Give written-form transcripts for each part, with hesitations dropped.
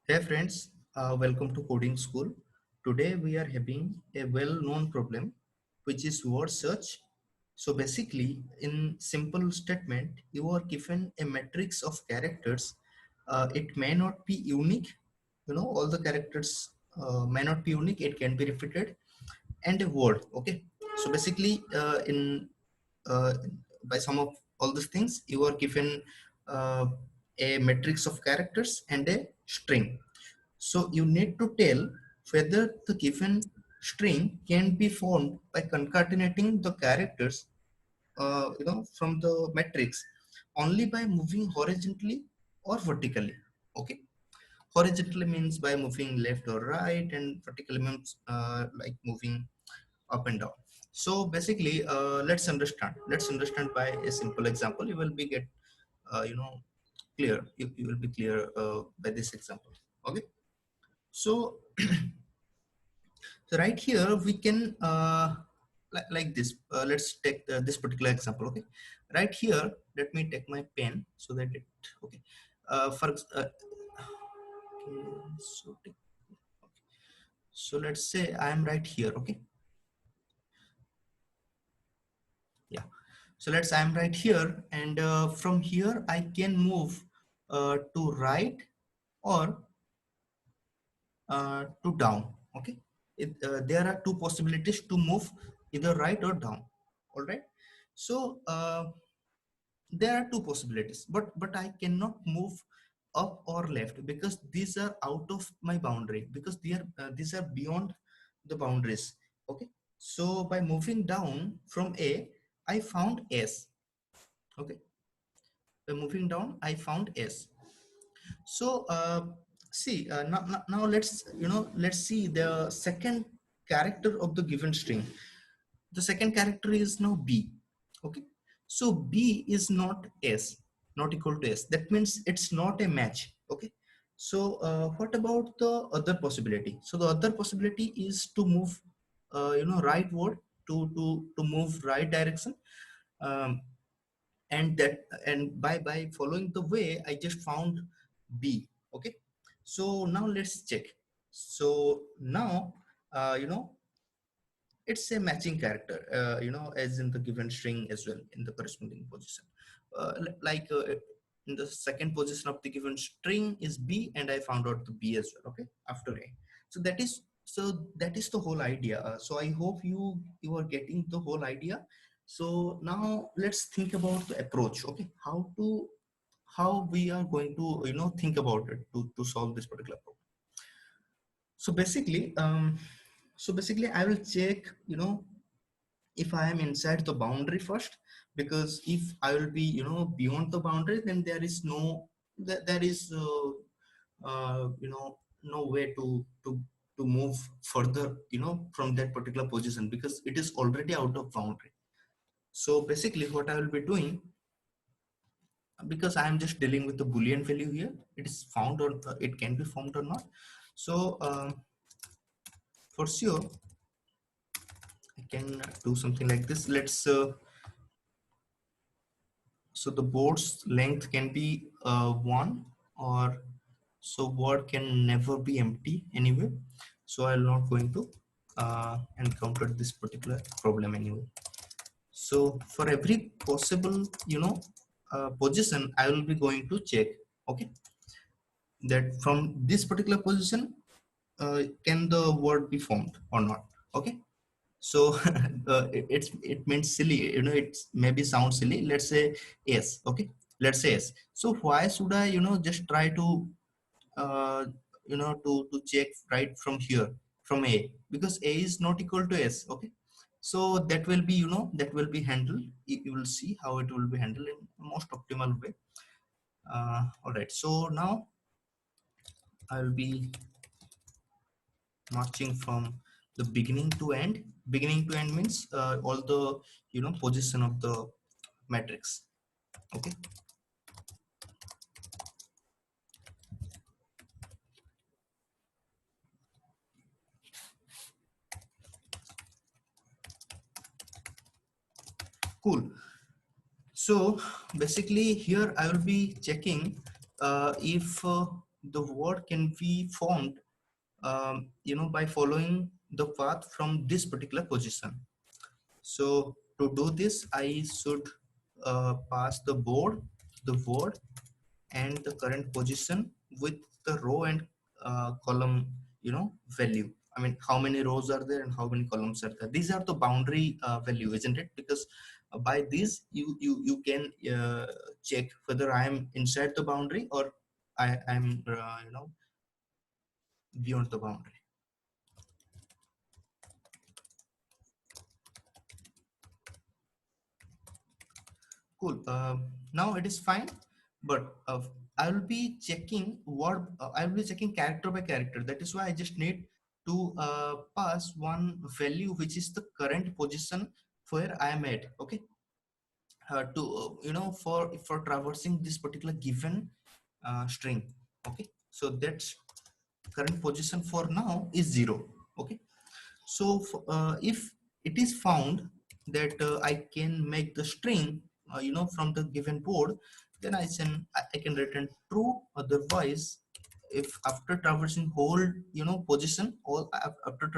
Hey friends, welcome to Coding School. Today we are having a well-known problem which is word search. So basically in simple statement you are given a matrix of characters. It may not be unique, all the characters may not be unique, it can be repeated, and a word. Okay, so basically in uh, by some of all these things you are given uh, a matrix of characters and a string. So you need to tell whether the given string can be formed by concatenating the characters, from the matrix only by moving horizontally or vertically. Okay, horizontally means by moving left or right, and vertically means like moving up and down. So basically, Let's understand by a simple example. You will be get, clear. You will be clear by this example. Okay. So So right here we can like this. Let's take this particular example. Okay, right here. Let me take my pen so that it. Okay, okay. So let's say I am right here. Okay, yeah. So let's I am right here, and from here I can move to right or to down. Okay, there are two possibilities to move, either right or down. All right. So there are two possibilities, but I cannot move up or left because these are out of my boundary, because these are beyond the boundaries. Okay, so by moving down from A, I found S. Okay, by moving down I found S. So see, now let's see the second character of the given string. The second character is now B. Okay, so B is not S, not equal to S. That means it's not a match. Okay, so what about the other possibility? So the other possibility is to move rightward, to move right direction. um, and by following the way I just found B. Okay, so now let's check. So now you know it's a matching character, as in the given string as well in the corresponding position. Like in the second position of the given string is B, and I found out the B as well. Okay, after A. So that is the whole idea. So I hope you are getting the whole idea. So now let's think about the approach. Okay, how we are going to think about it to solve this particular problem. So basically, I will check, if I am inside the boundary first, because if I will be, beyond the boundary, then there is there is no way to move further, from that particular position, because it is already out of boundary. So basically, what I will be doing, because I am just dealing with the Boolean value here, it is found or it can be found or not. So for sure, I can do something like this. So the board's length can be 1, or so word can never be empty anyway. So I'm not going to encounter this particular problem anyway. So for every possible, position, I will be going to check, okay, that from this particular position, can the word be formed or not. Okay, so it means silly, it maybe sounds silly. Let's say yes. Okay, let's say yes. So why should I just try to to check right from here, from A, because A is not equal to S. Okay, so that will be, that will be handled. You will see how it will be handled in most optimal way. All right, so now I will be marching from the beginning to end. Beginning to end means all the position of the matrix. Okay, cool. So basically here I will be checking if the word can be formed by following the path from this particular position. So to do this, I should pass the word and the current position with the row and column value. I mean, how many rows are there and how many columns are there. These are the boundary value, isn't it? Because by this you can check whether I am inside the boundary or I'm beyond the boundary. Cool. Now it is fine, but I will be checking word. I will be checking character by character. That is why I just need to pass one value, which is the current position where I am at. Okay. To for traversing this particular given string. Okay. So that's current position for now is 0. Okay. So if it is found that I can make the string, from the given board, then I can return true. Otherwise, if after traversing whole, position, or after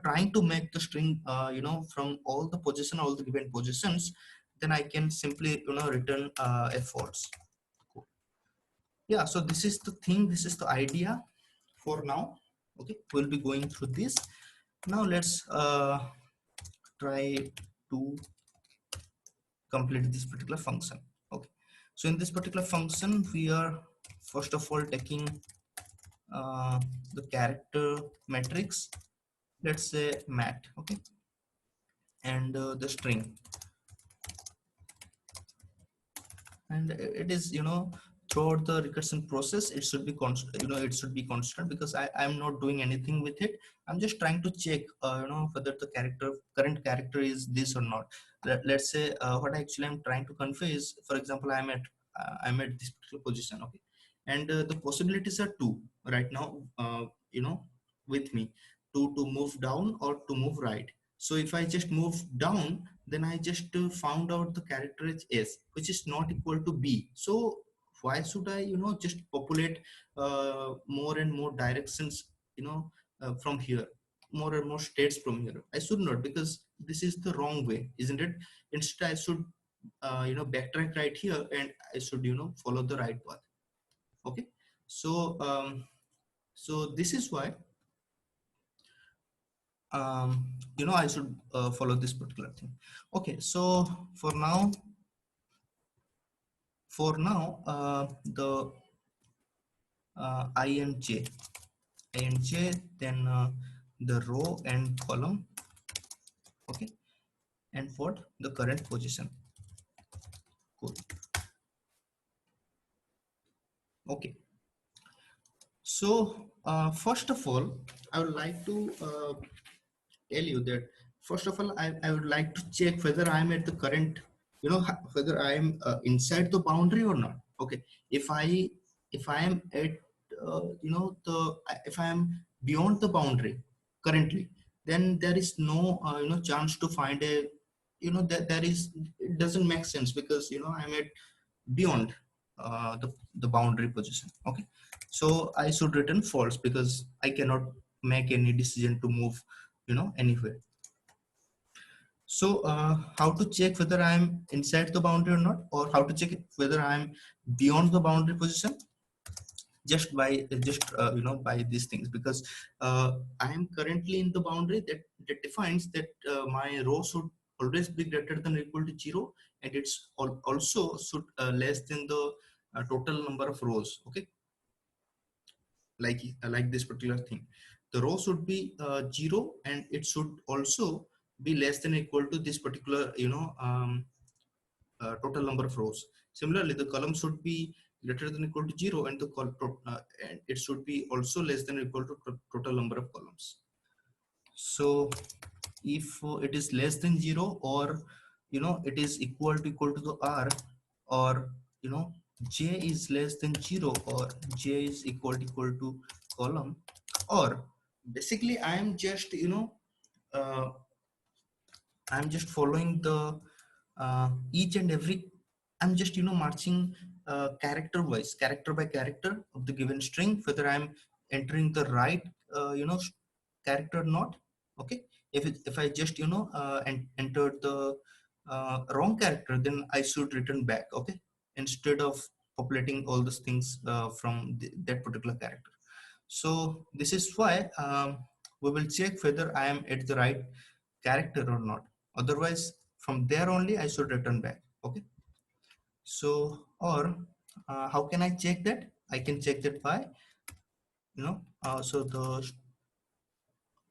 trying to make the string, from all the position, all the given positions, then I can simply, return a false. Cool. Yeah. So this is the thing. This is the idea for now. Okay. We'll be going through this. Now let's try to complete this particular function. Okay, so in this particular function we are first of all taking the character matrix, let's say mat. Okay, and the string, and it is, throughout the recursion process it should be constant, it should be constant, because I'm not doing anything with it. I'm just trying to check whether the current character is this or not. Let's say what actually I'm trying to convey is, for example, I'm at this particular position. Okay, and the possibilities are two right now, with me, to move down or to move right. So if I just move down, then I just found out the character is S, which is not equal to B. So why should I, just populate more and more directions, from here, more and more states from here? I should not, because this is the wrong way, isn't it? Instead, I should, backtrack right here, and I should, follow the right path. Okay. So, so this is why, I should follow this particular thing. Okay. So for now, the I and J, then the row and column. Okay, and what the current position. Cool. Okay. So first of all, I would like to tell you that, first of all, I would like to check whether I am at the current, whether I am inside the boundary or not. Okay, if I am at if I am beyond the boundary currently, then there is no chance to find a, that there is, it doesn't make sense, because I'm at beyond the boundary position. Okay, so I should return false, because I cannot make any decision to move anywhere. So how to check whether I'm inside the boundary or not, or how to check whether I'm beyond the boundary position? Just by by these things, because I am currently in the boundary that defines that my row should always be greater than or equal to 0, and it's also should less than the total number of rows. Okay, like this particular thing, the row should be 0, and it should also be less than or equal to this particular total number of rows. Similarly, the column should be greater than or equal to 0, and and it should be also less than or equal to total number of columns. So if it is less than 0, or it is equal to the R, or J is less than 0, or J is equal to column, or basically uh, I'm just following the each and every, I'm just marching character wise, character by character of the given string, whether I'm entering the right character or not. Okay, if I just entered the wrong character, then I should return back. Okay, instead of populating all those things from that particular character. So this is why we will check whether I am at the right character or not. Otherwise, from there only I should return back. Okay. So, or how can I check that? I can check that by, so the,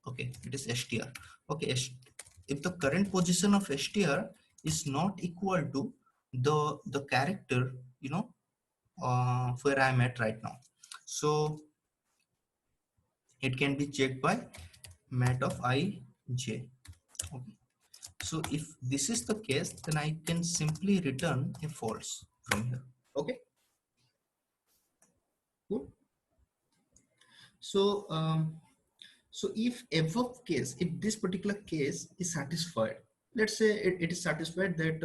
okay, it is str. Okay, if the current position of str is not equal to the character, where I'm at right now. So it can be checked by mat of I, j. Okay. So if this is the case, then I can simply return a false from here. Okay. Cool. So, so if above case, if this particular case is satisfied, let's say it is satisfied that,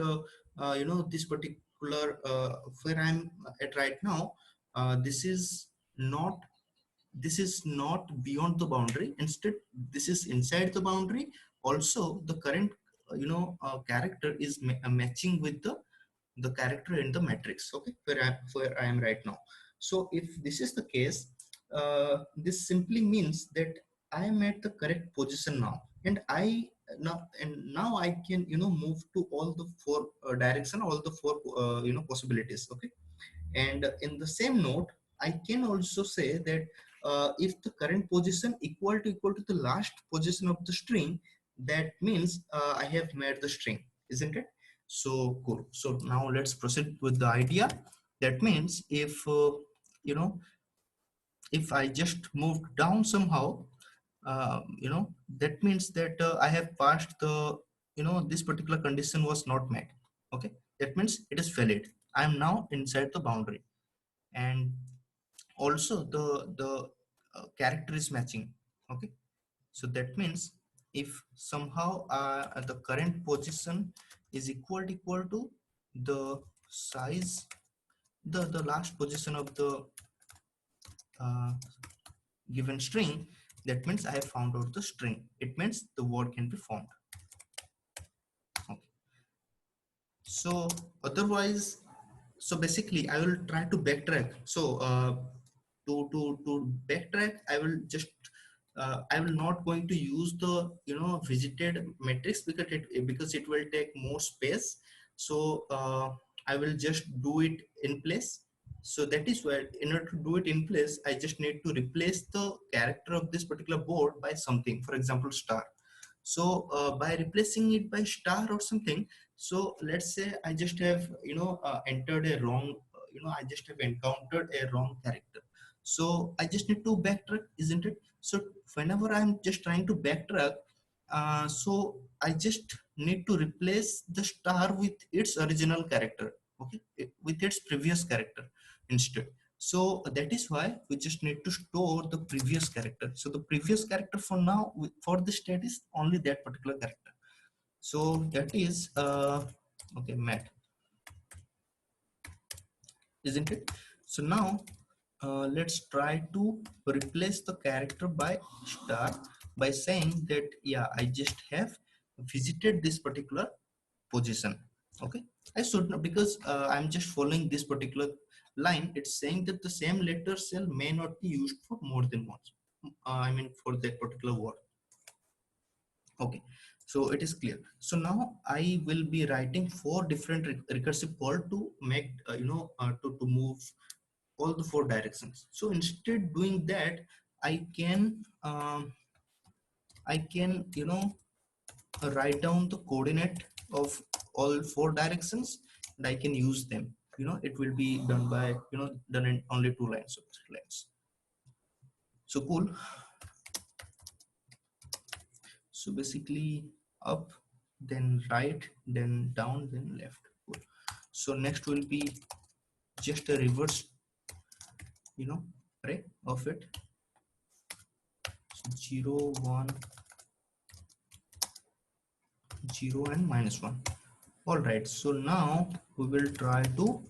this particular, where I'm at right now, this is not, this is not beyond the boundary. Instead, this is inside the boundary. Also, the current, character is matching with the character in the matrix. Okay, where I am right now. So if this is the case, this simply means that I am at the correct position now, and now I can move to all the four direction, all the four possibilities. Okay, and in the same note, I can also say that if the current position equal to the last position of the string, that means I have made the string, isn't it? So cool. So now let's proceed with the idea. That means if if I just moved down somehow, that means that I have passed the, this particular condition was not met. Okay, that means it is valid. I am now inside the boundary, and also the character is matching. Okay, so that means if somehow the current position is equal to the size, the last position of the uh, given string, that means I have found out the string. It means the word can be formed. Okay. So otherwise, so basically I will try to backtrack. So to backtrack, I will just I will not going to use the visited matrix because it will take more space. So I will just do it in place. So that is why in order to do it in place, I just need to replace the character of this particular board by something, for example star. So by replacing it by star or something, so let's say I just have entered a wrong, I just have encountered a wrong character. So I just need to backtrack, isn't it? So whenever I'm just trying to backtrack, so I just need to replace the star with its original character, okay, with its previous character instead. So that is why we just need to store the previous character. So the previous character for now, for the state is only that particular character. So that is okay, mat, isn't it? So now let's try to replace the character by star by saying that, yeah, I just have visited this particular position. Okay, I should not, because I'm just following this particular line. It's saying that the same letter cell may not be used for more than once. I mean for that particular word. Okay, so it is clear. So now I will be writing four different recursive call to make to move all the four directions. So instead doing that, I can write down the coordinate of all four directions, and I can use them. It will be done by done in only 2 lines or 3 lines. So cool. So basically up, then right, then down, then left. Cool. So next will be just a reverse array of it. So 0 1 0 and -1. All right, so now we will try to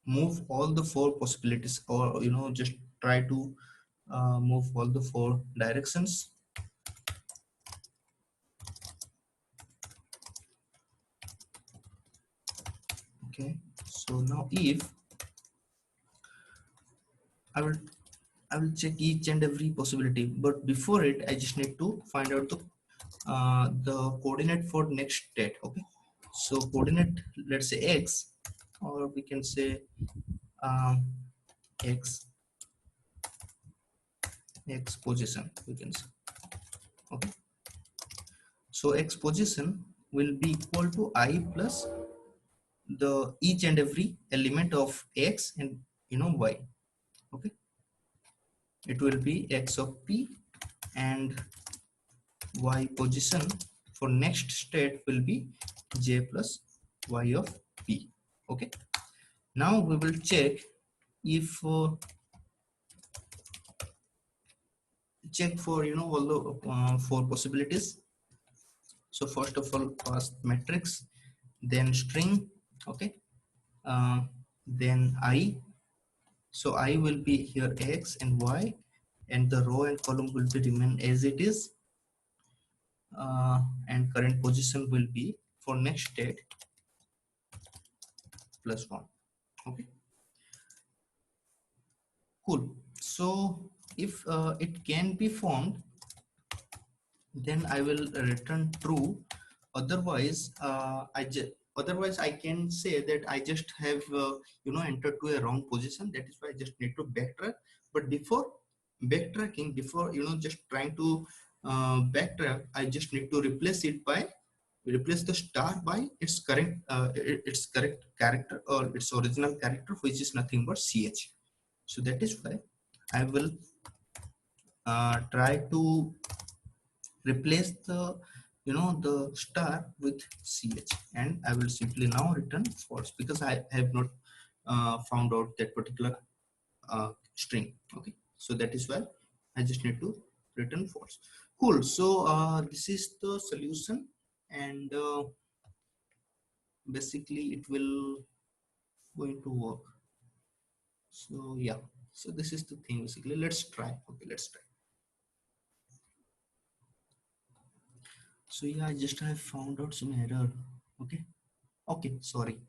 move all the four possibilities, or just try to move all the four directions. Okay, so now if I will I will check each and every possibility, but before it I just need to find out the coordinate for next state. Okay, so coordinate, let's say x, or we can say um, x x position, we can say. Okay, so x position will be equal to I plus the each and every element of x and y. Okay, it will be x of p, and y position for next state will be j plus y of p. Okay, now we will check if check for all the four possibilities. So first of all, first matrix, then string. Okay, uh, then I. So I will be here x and y, and the row and column will be remain as it is, and current position will be for next state plus 1. Okay, cool. So if it can be found, then I will return true. Otherwise otherwise I can say that I just have entered to a wrong position. That is why I just need to backtrack. But before backtracking, before just trying to backtrack, I just need to replace the star by its correct character, or its original character, which is nothing but ch. So that is why I will try to replace the the star with ch, and I will simply now return false, because I have not found out that particular string. Okay, so that is why I just need to return false. Cool. So this is the solution, and basically it will going to work. So yeah, so this is the thing basically. Let's try. Okay, let's try. So yeah, I just have found out some error. Okay. Okay, sorry.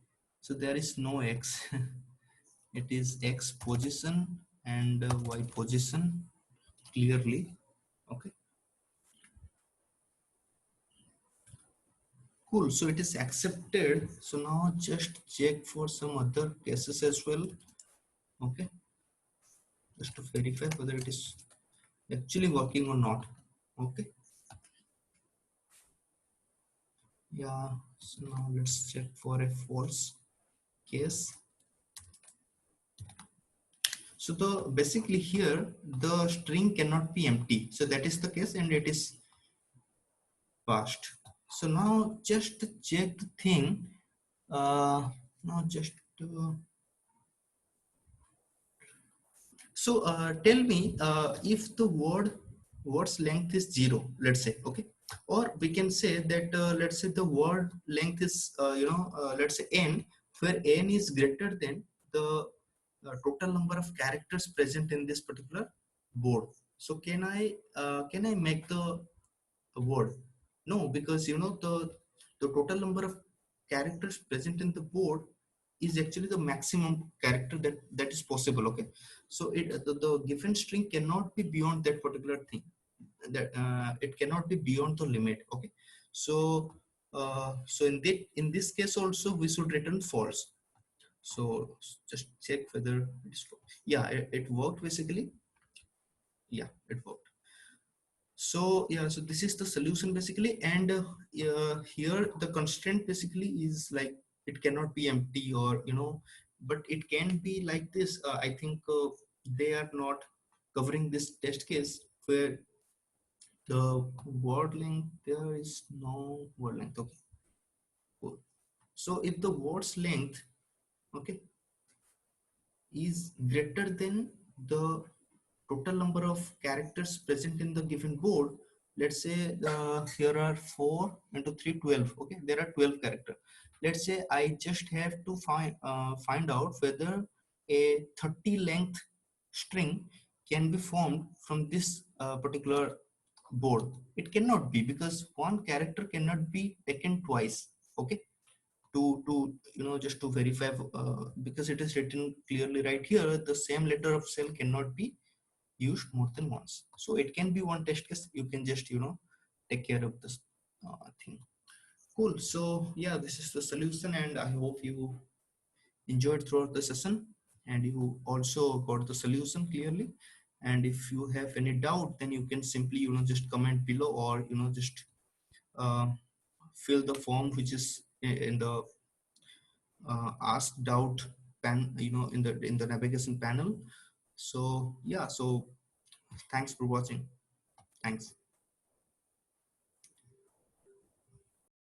So there is no x. It is x position and y position clearly. Okay, cool. So it is accepted. So now just check for some other cases as well. Okay, just to verify whether it is actually working or not. Okay, yeah. So now let's check for a false case. So the basically here the string cannot be empty. So that is the case, and it is passed. So now just to check the thing. Now just so tell me if the word's length is 0, let's say. Okay, or we can say that let's say the word length is let's say n, where n is greater than the total number of characters present in this particular board. So can I make the word? No, because the total number of characters present in the board is actually the maximum character that is possible. Okay, so the given string cannot be beyond that particular thing, that it cannot be beyond the limit. Okay, so so in this case also we should return false. So just check whether it is false. Yeah, it worked basically. Yeah, it worked. So yeah, so this is the solution basically, and here the constraint basically is like it cannot be empty, or but it can be like this. I think they are not covering this test case where the word length, there is no word length. Okay, cool. So if the word's length, okay, is greater than the total number of characters present in the given board, let's say here are 4 into 3 12. Okay, there are 12 characters. Let's say I just have to find out whether a 30 length string can be formed from this particular board. It cannot be, because one character cannot be taken twice. Okay, to just to verify, because it is written clearly right here, the same letter of cell cannot be used more than once. So it can be one test case. You can just take care of this thing. Cool. So yeah, this is the solution, and I hope you enjoyed throughout the session, and you also got the solution clearly. And if you have any doubt, then you can simply just comment below, or just uh, fill the form which is in the ask doubt pan, in the navigation panel. So yeah, so thanks for watching. Thanks.